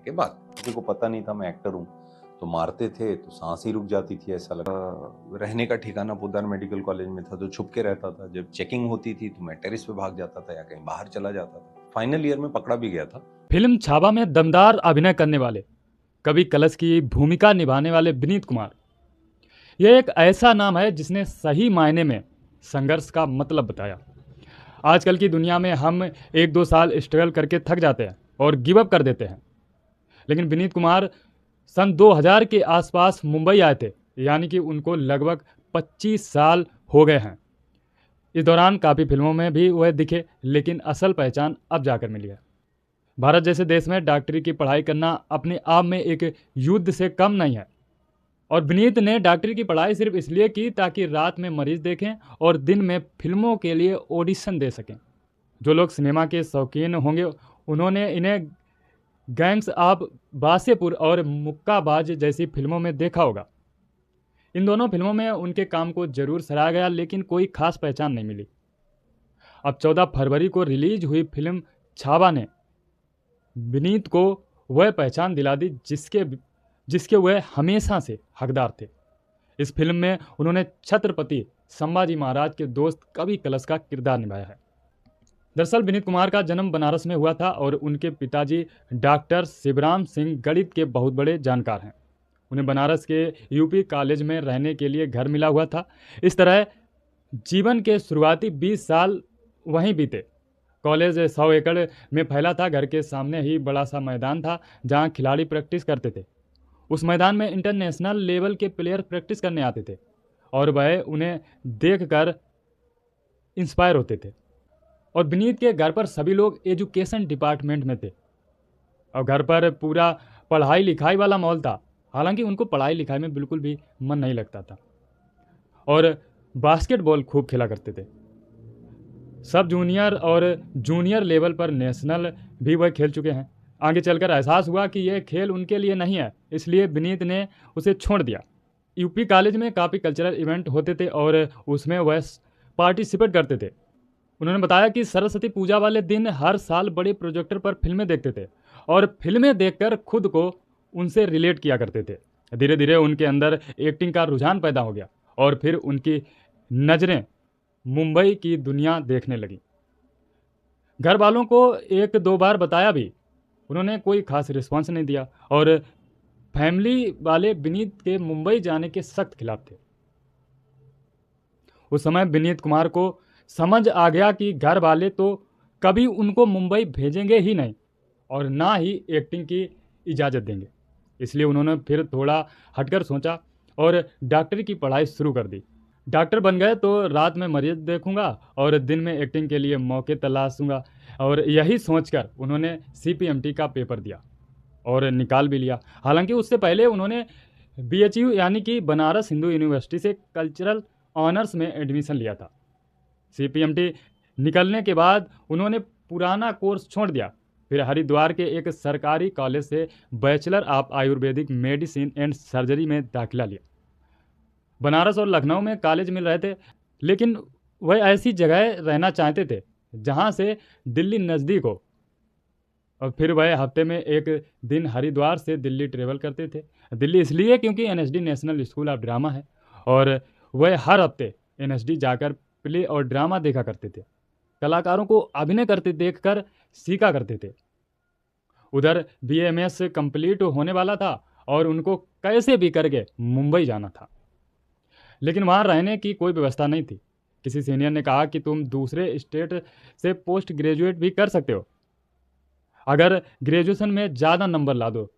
के बाद। किसी को पता नहीं था मैं एक्टर हूँ, तो मारते थे तो सांस ही रुक जाती थी, ऐसा लगा। रहने का ठिकाना पोद्दार मेडिकल कॉलेज में था, तो छुप के रहता था। जब चेकिंग होती थी तो मैं टेरिस पे भाग जाता था या कहीं बाहर चला जाता था। फाइनल ईयर में पकड़ा भी गया था। फिल्म छावा में दमदार अभिनय करने वाले, कवि कलश की भूमिका निभाने वाले विनीत कुमार, यह एक ऐसा नाम है जिसने सही मायने में संघर्ष का मतलब बताया। आजकल की दुनिया में हम 1-2 साल स्ट्रगल करके थक जाते हैं और गिव अप कर देते हैं, लेकिन विनीत कुमार सन 2000 के आसपास मुंबई आए थे, यानी कि उनको लगभग 25 साल हो गए हैं। इस दौरान काफ़ी फिल्मों में भी वह दिखे, लेकिन असल पहचान अब जाकर मिली है। भारत जैसे देश में डॉक्टरी की पढ़ाई करना अपने आप में एक युद्ध से कम नहीं है, और विनीत ने डॉक्टरी की पढ़ाई सिर्फ इसलिए की ताकि रात में मरीज देखें और दिन में फिल्मों के लिए ऑडिशन दे सकें। जो लोग सिनेमा के शौकीन होंगे उन्होंने इन्हें गैंग्स ऑफ वासेपुर और मुक्काबाज जैसी फिल्मों में देखा होगा। इन दोनों फिल्मों में उनके काम को जरूर सराहा गया, लेकिन कोई खास पहचान नहीं मिली। अब 14 फरवरी को रिलीज हुई फिल्म छावा ने विनीत को वह पहचान दिला दी जिसके जिसके वह हमेशा से हकदार थे। इस फिल्म में उन्होंने छत्रपति संभाजी महाराज के दोस्त कवि कलश का किरदार निभाया है। दरअसल विनीत कुमार का जन्म बनारस में हुआ था और उनके पिताजी डॉक्टर शिवराम सिंह गणित के बहुत बड़े जानकार हैं। उन्हें बनारस के यूपी कॉलेज में रहने के लिए घर मिला हुआ था। इस तरह जीवन के शुरुआती 20 साल वहीं बीते। कॉलेज 100 एकड़ में फैला था। घर के सामने ही बड़ा सा मैदान था जहां खिलाड़ी प्रैक्टिस करते थे। उस मैदान में इंटरनेशनल लेवल के प्लेयर प्रैक्टिस करने आते थे और वह उन्हें देखकर इंस्पायर होते थे। और विनीत के घर पर सभी लोग एजुकेशन डिपार्टमेंट में थे और घर पर पूरा पढ़ाई लिखाई वाला माहौल था। हालांकि उनको पढ़ाई लिखाई में बिल्कुल भी मन नहीं लगता था और बास्केटबॉल खूब खेला करते थे। सब जूनियर और जूनियर लेवल पर नेशनल भी वह खेल चुके हैं। आगे चलकर एहसास हुआ कि यह खेल उनके लिए नहीं है, इसलिए विनीत ने उसे छोड़ दिया। यूपी कॉलेज में काफ़ी कल्चरल इवेंट होते थे और उसमें वह पार्टिसिपेट करते थे। उन्होंने बताया कि सरस्वती पूजा वाले दिन हर साल बड़े प्रोजेक्टर पर फिल्में देखते थे और फिल्में देखकर खुद को उनसे रिलेट किया करते थे। धीरे धीरे उनके अंदर एक्टिंग का रुझान पैदा हो गया और फिर उनकी नज़रें मुंबई की दुनिया देखने लगी। घर वालों को 1-2 बार बताया भी, उन्होंने कोई खास रिस्पॉन्स नहीं दिया और फैमिली वाले विनीत के मुंबई जाने के सख्त खिलाफ थे। उस समय विनीत कुमार को समझ आ गया कि घर वाले तो कभी उनको मुंबई भेजेंगे ही नहीं और ना ही एक्टिंग की इजाज़त देंगे। इसलिए उन्होंने फिर थोड़ा हटकर सोचा और डॉक्टरी की पढ़ाई शुरू कर दी। डॉक्टर बन गए तो रात में मरीज देखूंगा और दिन में एक्टिंग के लिए मौके तलाशूंगा, और यही सोचकर उन्होंने CPMT का पेपर दिया और निकाल भी लिया। हालांकि उससे पहले उन्होंने BHU यानी कि बनारस हिंदू यूनिवर्सिटी से कल्चरल ऑनर्स में एडमिशन लिया था। CPMT निकलने के बाद उन्होंने पुराना कोर्स छोड़ दिया, फिर हरिद्वार के एक सरकारी कॉलेज से bachelor of Ayurvedic medicine and surgery में दाखिला लिया। बनारस और लखनऊ में कॉलेज मिल रहे थे, लेकिन वह ऐसी जगह रहना चाहते थे जहां से दिल्ली नज़दीक हो, और फिर वह हफ्ते में एक दिन हरिद्वार से दिल्ली ट्रेवल करते थे। दिल्ली इसलिए क्योंकि NSD national school of drama है और वह हर हफ्ते NSD जाकर प्ले और ड्रामा देखा करते थे। कलाकारों को अभिनय करते देखकर सीखा करते थे। उधर BAMS कंप्लीट होने वाला था और उनको कैसे भी करके मुंबई जाना था, लेकिन वहाँ रहने की कोई व्यवस्था नहीं थी। किसी सीनियर ने कहा कि तुम दूसरे स्टेट से पोस्ट ग्रेजुएट भी कर सकते हो अगर ग्रेजुएशन में ज़्यादा नंबर ला दो।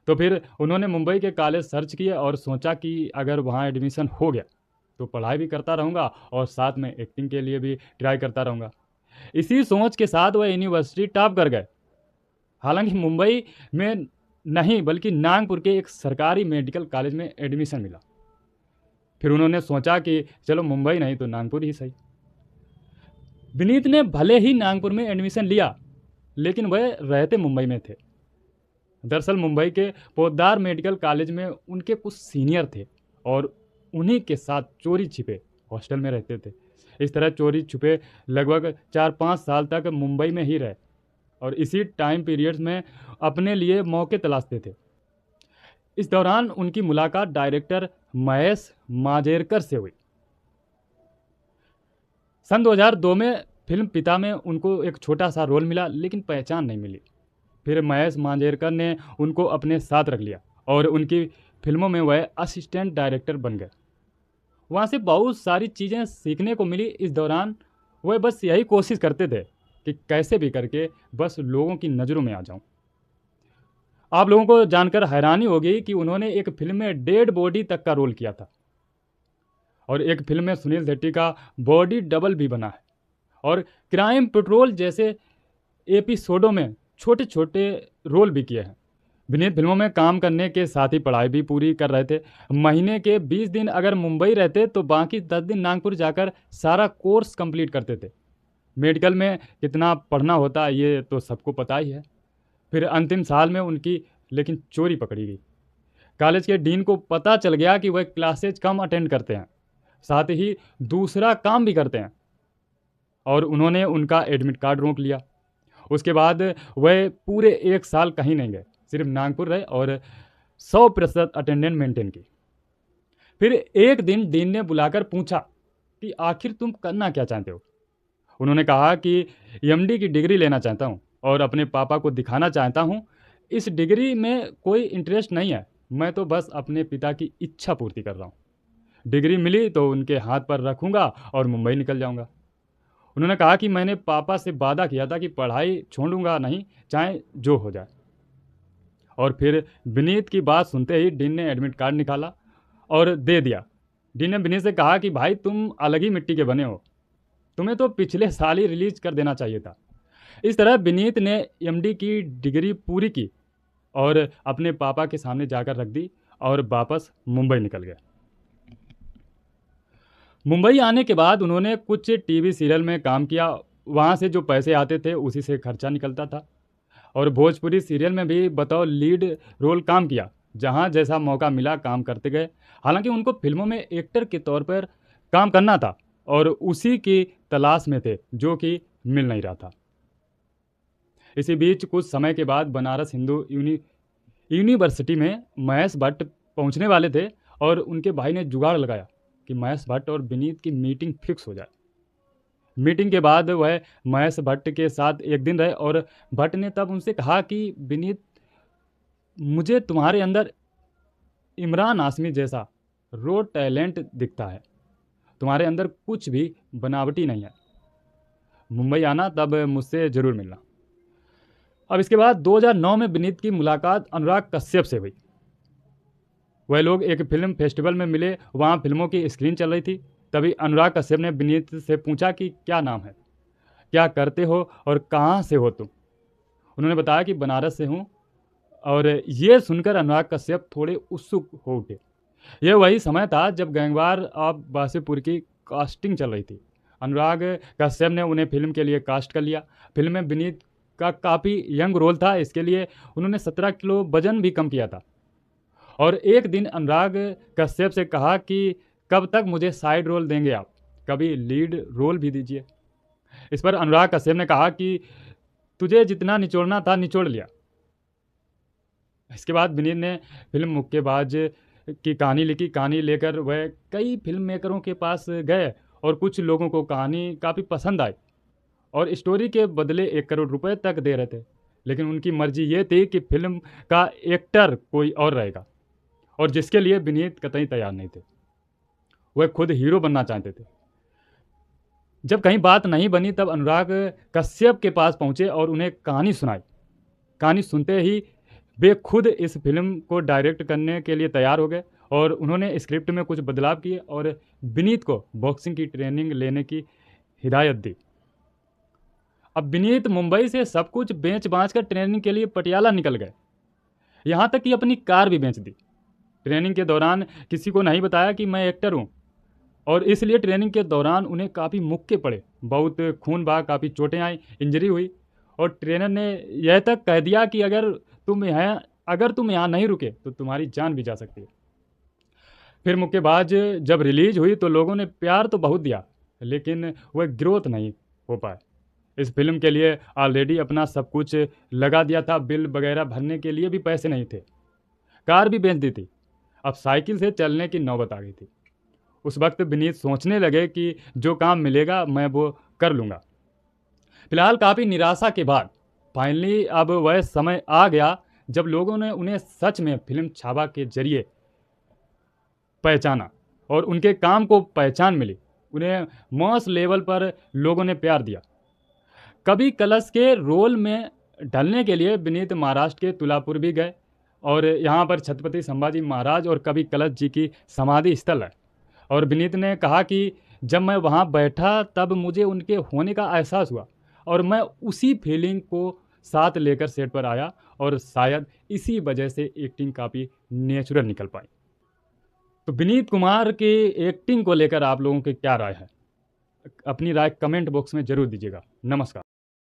तो फिर उन्होंने मुंबई के कॉलेज सर्च किए और सोचा कि अगर वहाँ एडमिशन हो गया तो पढ़ाई भी करता रहूँगा और साथ में एक्टिंग के लिए भी ट्राई करता रहूँगा। इसी सोच के साथ वह यूनिवर्सिटी टॉप कर गए। हालांकि मुंबई में नहीं बल्कि नागपुर के एक सरकारी मेडिकल कॉलेज में एडमिशन मिला। फिर उन्होंने सोचा कि चलो मुंबई नहीं तो नागपुर ही सही। विनीत ने भले ही नागपुर में एडमिशन लिया, लेकिन वह रहते मुंबई में थे। दरअसल मुंबई के पोद्दार मेडिकल कॉलेज में उनके कुछ सीनियर थे और उन्हीं के साथ चोरी छिपे हॉस्टल में रहते थे। इस तरह चोरी छुपे लगभग 4-5 साल तक मुंबई में ही रहे। और इसी टाइम पीरियड्स में अपने लिए मौके तलाशते थे। इस दौरान उनकी मुलाकात डायरेक्टर महेश मांजरेकर से हुई। सन 2002 में फिल्म पिता में उनको एक छोटा सा रोल मिला, लेकिन पहचान नहीं मिली। फिर महेश मांजरेकर ने उनको अपने साथ रख लिया और उनकी फिल्मों में वह असिस्टेंट डायरेक्टर बन गए। वहाँ से बहुत सारी चीज़ें सीखने को मिली। इस दौरान वह बस यही कोशिश करते थे कि कैसे भी करके बस लोगों की नज़रों में आ जाऊं। आप लोगों को जानकर हैरानी होगी कि उन्होंने एक फिल्म में डेड बॉडी तक का रोल किया था और एक फिल्म में सुनील शेट्टी का बॉडी डबल भी बना है और क्राइम पेट्रोल जैसे एपिसोडों में छोटे छोटे रोल भी किए हैं। विनीत फिल्मों में काम करने के साथ ही पढ़ाई भी पूरी कर रहे थे। महीने के 20 दिन अगर मुंबई रहते तो बाकी 10 दिन नागपुर जाकर सारा कोर्स कंप्लीट करते थे। मेडिकल में कितना पढ़ना होता है ये तो सबको पता ही है। फिर अंतिम साल में उनकी लेकिन चोरी पकड़ी गई। कॉलेज के डीन को पता चल गया कि वह क्लासेज कम अटेंड करते हैं, साथ ही दूसरा काम भी करते हैं और उन्होंने उनका एडमिट कार्ड रोक लिया। उसके बाद वह पूरे 1 साल कहीं नहीं गए, सिर्फ नागपुर रहे और 100% अटेंडेंस मेंटेन की। फिर एक दिन डीन ने बुलाकर पूछा कि आखिर तुम करना क्या चाहते हो। उन्होंने कहा कि एमडी की डिग्री लेना चाहता हूँ और अपने पापा को दिखाना चाहता हूँ। इस डिग्री में कोई इंटरेस्ट नहीं है, मैं तो बस अपने पिता की इच्छा पूर्ति कर रहा हूँ। डिग्री मिली तो उनके हाथ पर रखूँगा और मुंबई निकल जाऊँगा। उन्होंने कहा कि मैंने पापा से वादा किया था कि पढ़ाई छोड़ूंगा नहीं, चाहे जो हो जाए। और फिर विनीत की बात सुनते ही डीन ने एडमिट कार्ड निकाला और दे दिया। डीन ने विनीत से कहा कि भाई तुम अलग ही मिट्टी के बने हो, तुम्हें तो पिछले साल ही रिलीज कर देना चाहिए था। इस तरह विनीत ने एमडी की डिग्री पूरी की और अपने पापा के सामने जाकर रख दी और वापस मुंबई निकल गए। मुंबई आने के बाद उन्होंने कुछ टीवी सीरियल में काम किया। वहाँ से जो पैसे आते थे उसी से खर्चा निकलता था और भोजपुरी सीरियल में भी बतौर लीड रोल काम किया। जहाँ जैसा मौका मिला काम करते गए। हालांकि उनको फिल्मों में एक्टर के तौर पर काम करना था और उसी की तलाश में थे जो कि मिल नहीं रहा था। इसी बीच कुछ समय के बाद बनारस हिंदू यूनिवर्सिटी में महेश भट्ट पहुंचने वाले थे और उनके भाई ने जुगाड़ लगाया कि महेश भट्ट और विनीत की मीटिंग फिक्स हो जाए। मीटिंग के बाद वह महेश भट्ट के साथ एक दिन रहे और भट्ट ने तब उनसे कहा कि विनीत, मुझे तुम्हारे अंदर इमरान हाशमी जैसा रो टैलेंट दिखता है, तुम्हारे अंदर कुछ भी बनावटी नहीं है। मुंबई आना तब मुझसे ज़रूर मिलना। अब इसके बाद 2009 में विनीत की मुलाकात अनुराग कश्यप से हुई। वह लोग एक फिल्म फेस्टिवल में मिले, वहाँ फिल्मों की स्क्रीन चल रही थी। तभी अनुराग कश्यप ने विनीत से पूछा कि क्या नाम है, क्या करते हो और कहाँ से हो तुम। उन्होंने बताया कि बनारस से हूँ और ये सुनकर अनुराग कश्यप थोड़े उत्सुक हो उठे। यह वही समय था जब गैंगवार ऑफ वासेपुर की कास्टिंग चल रही थी। अनुराग कश्यप ने उन्हें फिल्म के लिए कास्ट कर लिया। फिल्म में विनीत का काफ़ी यंग रोल था, इसके लिए उन्होंने 17 किलो वजन भी कम किया था। और एक दिन अनुराग कश्यप से कहा कि कब तक मुझे साइड रोल देंगे आप, कभी लीड रोल भी दीजिए। इस पर अनुराग कश्यप ने कहा कि तुझे जितना निचोड़ना था निचोड़ लिया। इसके बाद विनीत ने फिल्म मुक्केबाज की कहानी लिखी। कहानी लेकर वह कई फिल्म मेकरों के पास गए और कुछ लोगों को कहानी काफ़ी पसंद आई और स्टोरी के बदले 1 करोड़ रुपए तक दे रहे थे। लेकिन उनकी मर्जी ये थी कि फिल्म का एक्टर कोई और रहेगा और जिसके लिए विनीत कतई तैयार नहीं थे। वह खुद हीरो बनना चाहते थे। जब कहीं बात नहीं बनी तब अनुराग कश्यप के पास पहुंचे और उन्हें कहानी सुनाई। कहानी सुनते ही वे खुद इस फिल्म को डायरेक्ट करने के लिए तैयार हो गए और उन्होंने स्क्रिप्ट में कुछ बदलाव किए और विनीत को बॉक्सिंग की ट्रेनिंग लेने की हिदायत दी। अब विनीत मुंबई से सब कुछ बेच बाँच कर ट्रेनिंग के लिए पटियाला निकल गए, यहाँ तक कि अपनी कार भी बेच दी। ट्रेनिंग के दौरान किसी को नहीं बताया कि मैं एक्टर हूँ और इसलिए ट्रेनिंग के दौरान उन्हें काफ़ी मुक्के पड़े, बहुत खून बहा, काफ़ी चोटें आई, इंजरी हुई और ट्रेनर ने यह तक कह दिया कि अगर तुम यहाँ नहीं रुके तो तुम्हारी जान भी जा सकती है। फिर मुक्केबाज जब रिलीज हुई तो लोगों ने प्यार तो बहुत दिया लेकिन वह ग्रोथ नहीं हो पाए। इस फिल्म के लिए ऑलरेडी अपना सब कुछ लगा दिया था, बिल वगैरह भरने के लिए भी पैसे नहीं थे, कार भी बेच दी थी, अब साइकिल से चलने की नौबत आ गई थी। उस वक्त विनीत सोचने लगे कि जो काम मिलेगा मैं वो कर लूँगा। फिलहाल काफ़ी निराशा के बाद फाइनली अब वह समय आ गया जब लोगों ने उन्हें सच में फिल्म छावा के जरिए पहचाना और उनके काम को पहचान मिली। उन्हें मॉस लेवल पर लोगों ने प्यार दिया। कभी कलश के रोल में ढलने के लिए विनीत महाराष्ट्र के तुलापुर भी गए और यहाँ पर छत्रपति संभाजी महाराज और कभी कलश जी की समाधि स्थल है। और विनीत ने कहा कि जब मैं वहाँ बैठा तब मुझे उनके होने का एहसास हुआ और मैं उसी फीलिंग को साथ लेकर सेट पर आया और शायद इसी वजह से एक्टिंग काफ़ी नेचुरल निकल पाई। तो विनीत कुमार की एक्टिंग को लेकर आप लोगों की क्या राय है? अपनी राय कमेंट बॉक्स में ज़रूर दीजिएगा। नमस्कार।